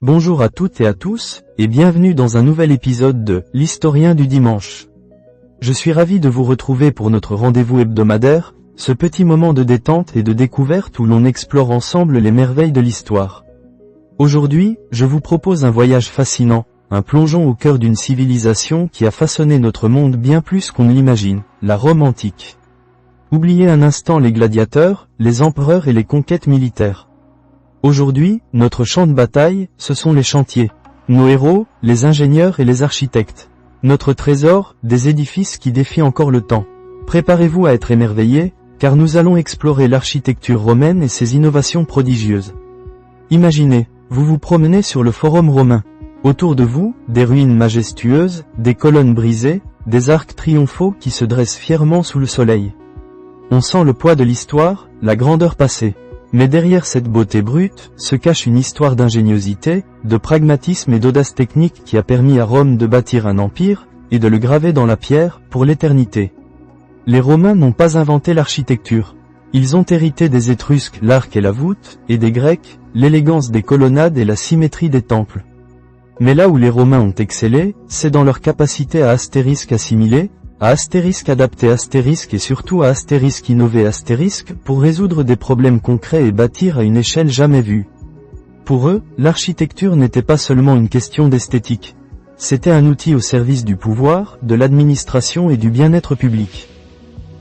Bonjour à toutes et à tous, et bienvenue dans un nouvel épisode de l'Historien du dimanche. Je suis ravi de vous retrouver pour notre rendez-vous hebdomadaire, ce petit moment de détente et de découverte où l'on explore ensemble les merveilles de l'histoire. Aujourd'hui, je vous propose un voyage fascinant, un plongeon au cœur d'une civilisation qui a façonné notre monde bien plus qu'on ne l'imagine, la Rome antique. Oubliez un instant les gladiateurs, les empereurs et les conquêtes militaires. Aujourd'hui, notre champ de bataille, ce sont les chantiers. Nos héros, les ingénieurs et les architectes. Notre trésor, des édifices qui défient encore le temps. Préparez-vous à être émerveillés, car nous allons explorer l'architecture romaine et ses innovations prodigieuses. Imaginez, vous vous promenez sur le Forum romain. Autour de vous, des ruines majestueuses, des colonnes brisées, des arcs triomphaux qui se dressent fièrement sous le soleil. On sent le poids de l'histoire, la grandeur passée. Mais derrière cette beauté brute, se cache une histoire d'ingéniosité, de pragmatisme et d'audace technique qui a permis à Rome de bâtir un empire, et de le graver dans la pierre, pour l'éternité. Les Romains n'ont pas inventé l'architecture. Ils ont hérité des Étrusques l'arc et la voûte, et des Grecs, l'élégance des colonnades et la symétrie des temples. Mais là où les Romains ont excellé, c'est dans leur capacité à astérisque assimiler, à astérisque adapter astérisque et surtout à astérisque innover astérisque pour résoudre des problèmes concrets et bâtir à une échelle jamais vue. Pour eux, l'architecture n'était pas seulement une question d'esthétique. C'était un outil au service du pouvoir, de l'administration et du bien-être public.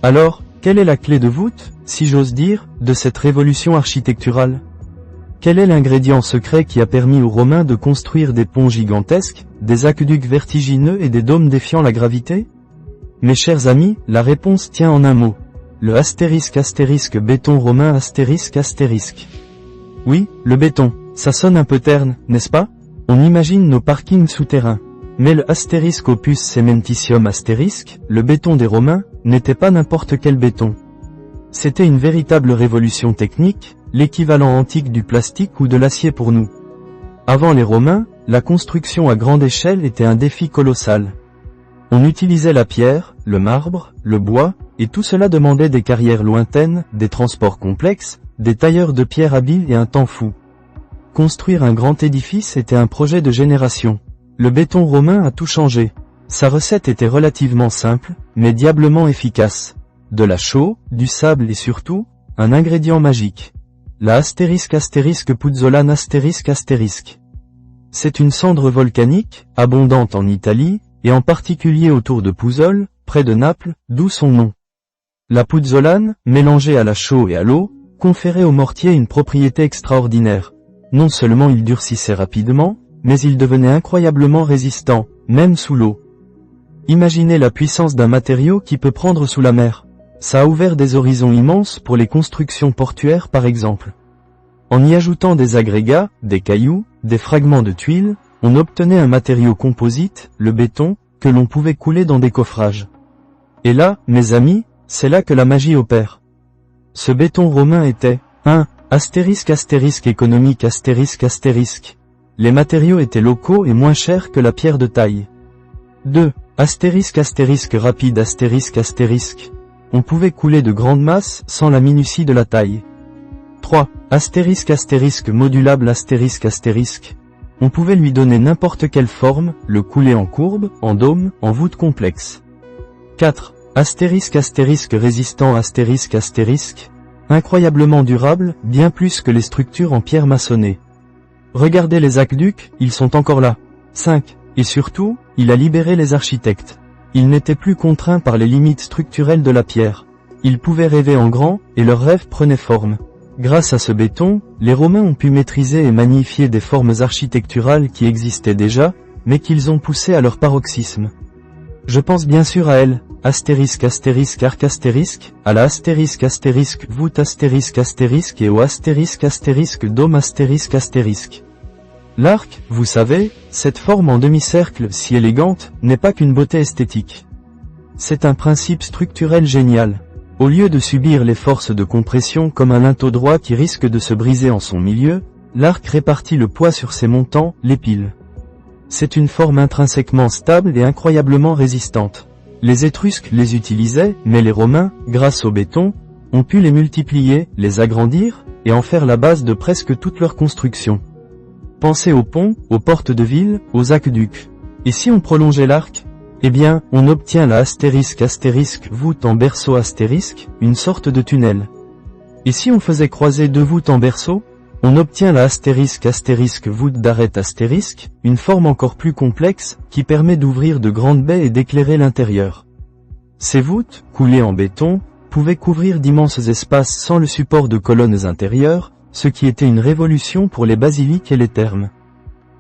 Alors, quelle est la clé de voûte, si j'ose dire, de cette révolution architecturale ? Quel est l'ingrédient secret qui a permis aux Romains de construire des ponts gigantesques, des aqueducs vertigineux et des dômes défiant la gravité ? Mes chers amis, la réponse tient en un mot. Le astérisque béton romain astérisque. Oui, le béton, ça sonne un peu terne, n'est-ce pas ? On imagine nos parkings souterrains. Mais le astérisque opus cementitium astérisque, le béton des Romains, n'était pas n'importe quel béton. C'était une véritable révolution technique, l'équivalent antique du plastique ou de l'acier pour nous. Avant les Romains, la construction à grande échelle était un défi colossal. On utilisait la pierre, le marbre, le bois, et tout cela demandait des carrières lointaines, des transports complexes, des tailleurs de pierre habiles et un temps fou. Construire un grand édifice était un projet de génération. Le béton romain a tout changé. Sa recette était relativement simple, mais diablement efficace. De la chaux, du sable et surtout, un ingrédient magique. La astérisque puzzolane astérisque. C'est une cendre volcanique, abondante en Italie, et en particulier autour de Puzzole, près de Naples, d'où son nom. La puzzolane, mélangée à la chaux et à l'eau, conférait au mortier une propriété extraordinaire. Non seulement il durcissait rapidement, mais il devenait incroyablement résistant, même sous l'eau. Imaginez la puissance d'un matériau qui peut prendre sous la mer. Ça a ouvert des horizons immenses pour les constructions portuaires par exemple. En y ajoutant des agrégats, des cailloux, des fragments de tuiles, on obtenait un matériau composite, le béton, que l'on pouvait couler dans des coffrages. Et là, mes amis, c'est là que la magie opère. Ce béton romain était 1. Astérisque économique astérisque. Les matériaux étaient locaux et moins chers que la pierre de taille. 2. Astérisque rapide astérisque. On pouvait couler de grandes masses sans la minutie de la taille. 3. Astérisque modulable astérisque. On pouvait lui donner n'importe quelle forme, le couler en courbe, en dôme, en voûte complexe. 4. Astérisque résistant astérisque. Incroyablement durable, bien plus que les structures en pierre maçonnée. Regardez les aqueducs, ils sont encore là. 5. Et surtout, il a libéré les architectes. Ils n'étaient plus contraints par les limites structurelles de la pierre. Ils pouvaient rêver en grand, et leurs rêves prenaient forme. Grâce à ce béton, les Romains ont pu maîtriser et magnifier des formes architecturales qui existaient déjà, mais qu'ils ont poussées à leur paroxysme. Je pense bien sûr à elle, astérisque arc astérisque, à la astérisque voûte astérisque et au astérisque dôme astérisque. L'arc, vous savez, cette forme en demi-cercle si élégante, n'est pas qu'une beauté esthétique. C'est un principe structurel génial. Au lieu de subir les forces de compression comme un linteau droit qui risque de se briser en son milieu, l'arc répartit le poids sur ses montants, les piles. C'est une forme intrinsèquement stable et incroyablement résistante. Les Étrusques les utilisaient, mais les Romains, grâce au béton, ont pu les multiplier, les agrandir, et en faire la base de presque toute leur construction. Pensez aux ponts, aux portes de ville, aux aqueducs. Et si on prolongeait l'arc? Eh bien, on obtient la * voûte en berceau *, une sorte de tunnel. Et si on faisait croiser deux voûtes en berceau? On obtient la * voûte d'arête *, une forme encore plus complexe, qui permet d'ouvrir de grandes baies et d'éclairer l'intérieur. Ces voûtes, coulées en béton, pouvaient couvrir d'immenses espaces sans le support de colonnes intérieures, ce qui était une révolution pour les basiliques et les thermes.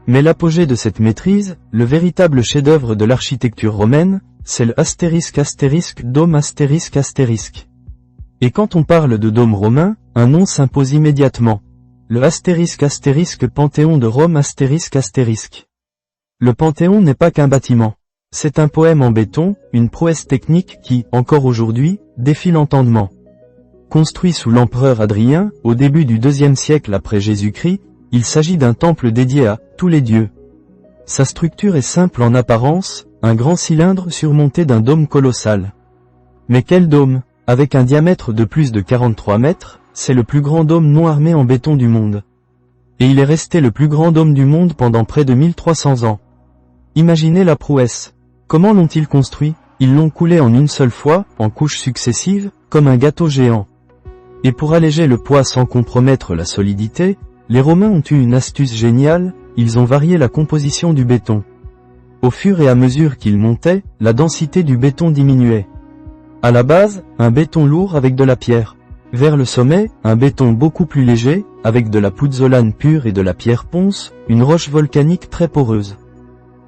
Mais l'apogée de cette maîtrise, le véritable chef-d'œuvre de l'architecture romaine, c'est le * dôme *. Et quand on parle de dôme romain, un nom s'impose immédiatement. Le * Panthéon de Rome *. Le Panthéon n'est pas qu'un bâtiment. C'est un poème en béton, une prouesse technique qui, encore aujourd'hui, défie l'entendement. Construit sous l'empereur Hadrien, au début du IIe siècle après Jésus-Christ, il s'agit d'un temple dédié à tous les dieux. Sa structure est simple en apparence, un grand cylindre surmonté d'un dôme colossal. Mais quel dôme? Avec un diamètre de plus de 43 mètres, c'est le plus grand dôme non armé en béton du monde. Et il est resté le plus grand dôme du monde pendant près de 1300 ans. Imaginez la prouesse. Comment l'ont-ils construit? Ils l'ont coulé en une seule fois, en couches successives, comme un gâteau géant. Et pour alléger le poids sans compromettre la solidité, les Romains ont eu une astuce géniale, ils ont varié la composition du béton. Au fur et à mesure qu'ils montaient, la densité du béton diminuait. À la base, un béton lourd avec de la pierre. Vers le sommet, un béton beaucoup plus léger, avec de la pouzzolane pure et de la pierre ponce, une roche volcanique très poreuse.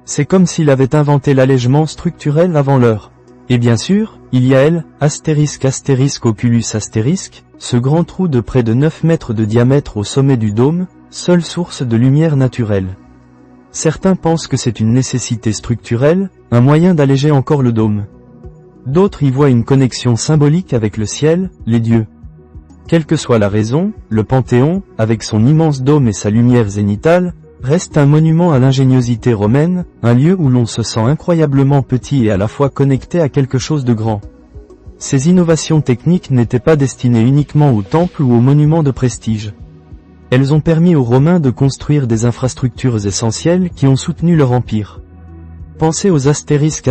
C'est comme s'il avait inventé l'allègement structurel avant l'heure. Et bien sûr, il y a L, *** ce grand trou de près de 9 mètres de diamètre au sommet du dôme, seule source de lumière naturelle. Certains pensent que c'est une nécessité structurelle, un moyen d'alléger encore le dôme. D'autres y voient une connexion symbolique avec le ciel, les dieux. Quelle que soit la raison, le Panthéon, avec son immense dôme et sa lumière zénithale, reste un monument à l'ingéniosité romaine, un lieu où l'on se sent incroyablement petit et à la fois connecté à quelque chose de grand. Ces innovations techniques n'étaient pas destinées uniquement aux temples ou aux monuments de prestige. Elles ont permis aux Romains de construire des infrastructures essentielles qui ont soutenu leur empire. Pensez aux aqueducs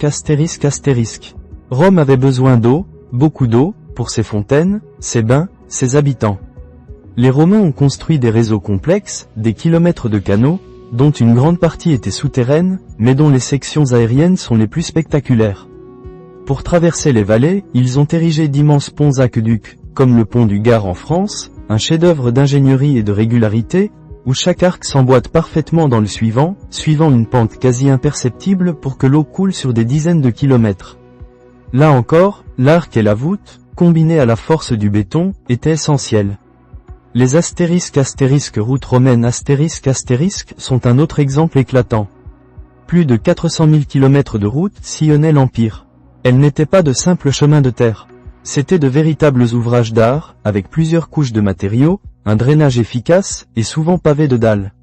***. Rome avait besoin d'eau, beaucoup d'eau, pour ses fontaines, ses bains, ses habitants. Les Romains ont construit des réseaux complexes, des kilomètres de canaux, dont une grande partie était souterraine, mais dont les sections aériennes sont les plus spectaculaires. Pour traverser les vallées, ils ont érigé d'immenses ponts aqueducs, comme le pont du Gard en France, un chef-d'œuvre d'ingénierie et de régularité, où chaque arc s'emboîte parfaitement dans le suivant, suivant une pente quasi imperceptible pour que l'eau coule sur des dizaines de kilomètres. Là encore, l'arc et la voûte, combinés à la force du béton, étaient essentiels. Les routes romaines * sont un autre exemple éclatant. Plus de 400 000 km de routes sillonnaient l'Empire. Elles n'étaient pas de simples chemins de terre. C'étaient de véritables ouvrages d'art, avec plusieurs couches de matériaux, un drainage efficace, et souvent pavés de dalles.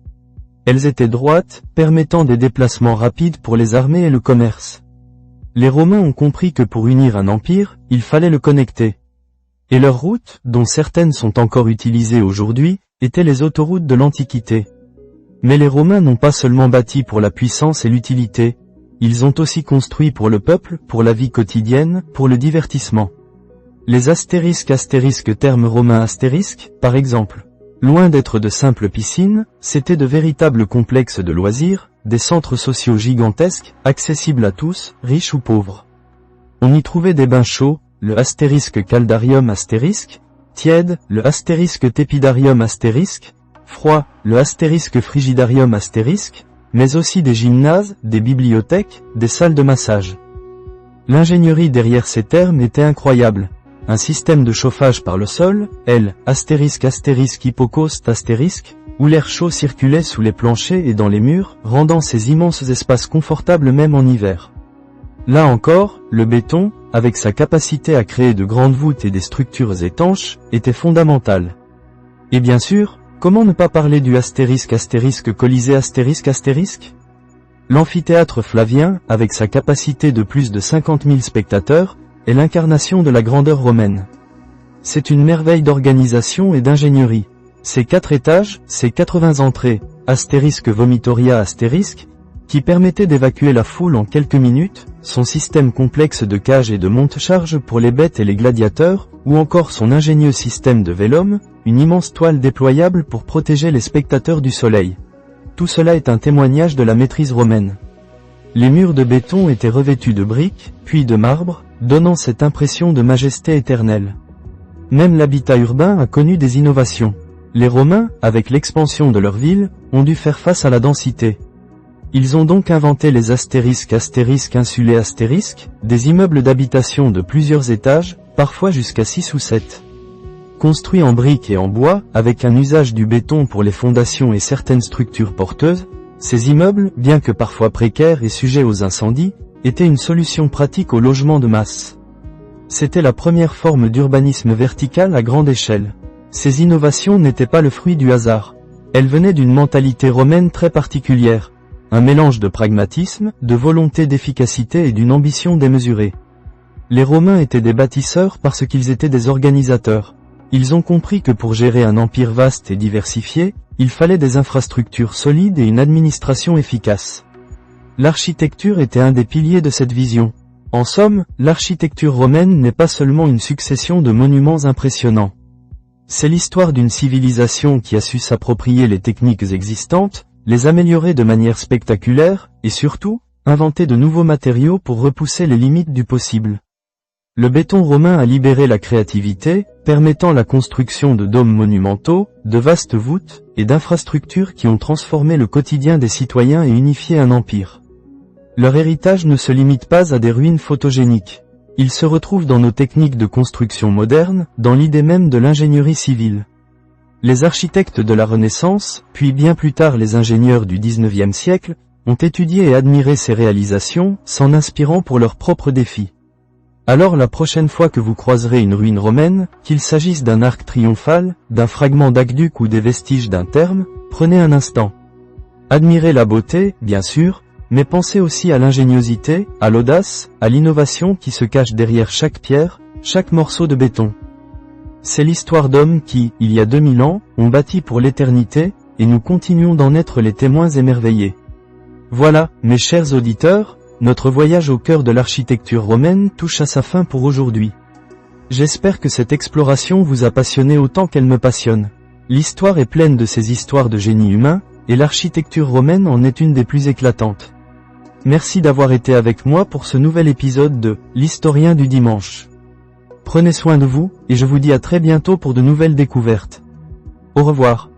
Elles étaient droites, permettant des déplacements rapides pour les armées et le commerce. Les Romains ont compris que pour unir un empire, il fallait le connecter. Et leurs routes, dont certaines sont encore utilisées aujourd'hui, étaient les autoroutes de l'Antiquité. Mais les Romains n'ont pas seulement bâti pour la puissance et l'utilité, ils ont aussi construit pour le peuple, pour la vie quotidienne, pour le divertissement. Les thermes romains par exemple. Loin d'être de simples piscines, c'étaient de véritables complexes de loisirs, des centres sociaux gigantesques, accessibles à tous, riches ou pauvres. On y trouvait des bains chauds, le caldarium tiède, le tepidarium froid, le frigidarium mais aussi des gymnases, des bibliothèques, des salles de massage. L'ingénierie derrière ces termes était incroyable. Un système de chauffage par le sol, hypocaust où l'air chaud circulait sous les planchers et dans les murs, rendant ces immenses espaces confortables même en hiver. Là encore, le béton, avec sa capacité à créer de grandes voûtes et des structures étanches, était fondamental. Et bien sûr, comment ne pas parler du Colisée ***? L'amphithéâtre Flavien, avec sa capacité de plus de 50 000 spectateurs, est l'incarnation de la grandeur romaine. C'est une merveille d'organisation et d'ingénierie. Ces 4 étages, ces 80 entrées, astérisque vomitoria astérisque, qui permettaient d'évacuer la foule en quelques minutes, son système complexe de cage et de monte-charge pour les bêtes et les gladiateurs, ou encore son ingénieux système de vélum, une immense toile déployable pour protéger les spectateurs du soleil. Tout cela est un témoignage de la maîtrise romaine. Les murs de béton étaient revêtus de briques, puis de marbre, donnant cette impression de majesté éternelle. Même l'habitat urbain a connu des innovations. Les Romains, avec l'expansion de leur ville, ont dû faire face à la densité. Ils ont donc inventé les astérisques insulés astérisques, des immeubles d'habitation de plusieurs étages, parfois jusqu'à 6 ou 7. Construits en briques et en bois, avec un usage du béton pour les fondations et certaines structures porteuses, ces immeubles, bien que parfois précaires et sujets aux incendies, étaient une solution pratique au logement de masse. C'était la première forme d'urbanisme vertical à grande échelle. Ces innovations n'étaient pas le fruit du hasard. Elles venaient d'une mentalité romaine très particulière. Un mélange de pragmatisme, de volonté d'efficacité et d'une ambition démesurée. Les Romains étaient des bâtisseurs parce qu'ils étaient des organisateurs. Ils ont compris que pour gérer un empire vaste et diversifié, il fallait des infrastructures solides et une administration efficace. L'architecture était un des piliers de cette vision. En somme, l'architecture romaine n'est pas seulement une succession de monuments impressionnants. C'est l'histoire d'une civilisation qui a su s'approprier les techniques existantes, les améliorer de manière spectaculaire, et surtout, inventer de nouveaux matériaux pour repousser les limites du possible. Le béton romain a libéré la créativité, permettant la construction de dômes monumentaux, de vastes voûtes, et d'infrastructures qui ont transformé le quotidien des citoyens et unifié un empire. Leur héritage ne se limite pas à des ruines photogéniques. Il se retrouve dans nos techniques de construction modernes, dans l'idée même de l'ingénierie civile. Les architectes de la Renaissance, puis bien plus tard les ingénieurs du XIXe siècle, ont étudié et admiré ces réalisations, s'en inspirant pour leurs propres défis. Alors la prochaine fois que vous croiserez une ruine romaine, qu'il s'agisse d'un arc triomphal, d'un fragment d'aqueduc ou des vestiges d'un therme, prenez un instant. Admirez la beauté, bien sûr, mais pensez aussi à l'ingéniosité, à l'audace, à l'innovation qui se cache derrière chaque pierre, chaque morceau de béton. C'est l'histoire d'hommes qui, il y a 2000 ans, ont bâti pour l'éternité, et nous continuons d'en être les témoins émerveillés. Voilà, mes chers auditeurs, notre voyage au cœur de l'architecture romaine touche à sa fin pour aujourd'hui. J'espère que cette exploration vous a passionné autant qu'elle me passionne. L'histoire est pleine de ces histoires de génie humain, et l'architecture romaine en est une des plus éclatantes. Merci d'avoir été avec moi pour ce nouvel épisode de l'Historien du dimanche. Prenez soin de vous, et je vous dis à très bientôt pour de nouvelles découvertes. Au revoir.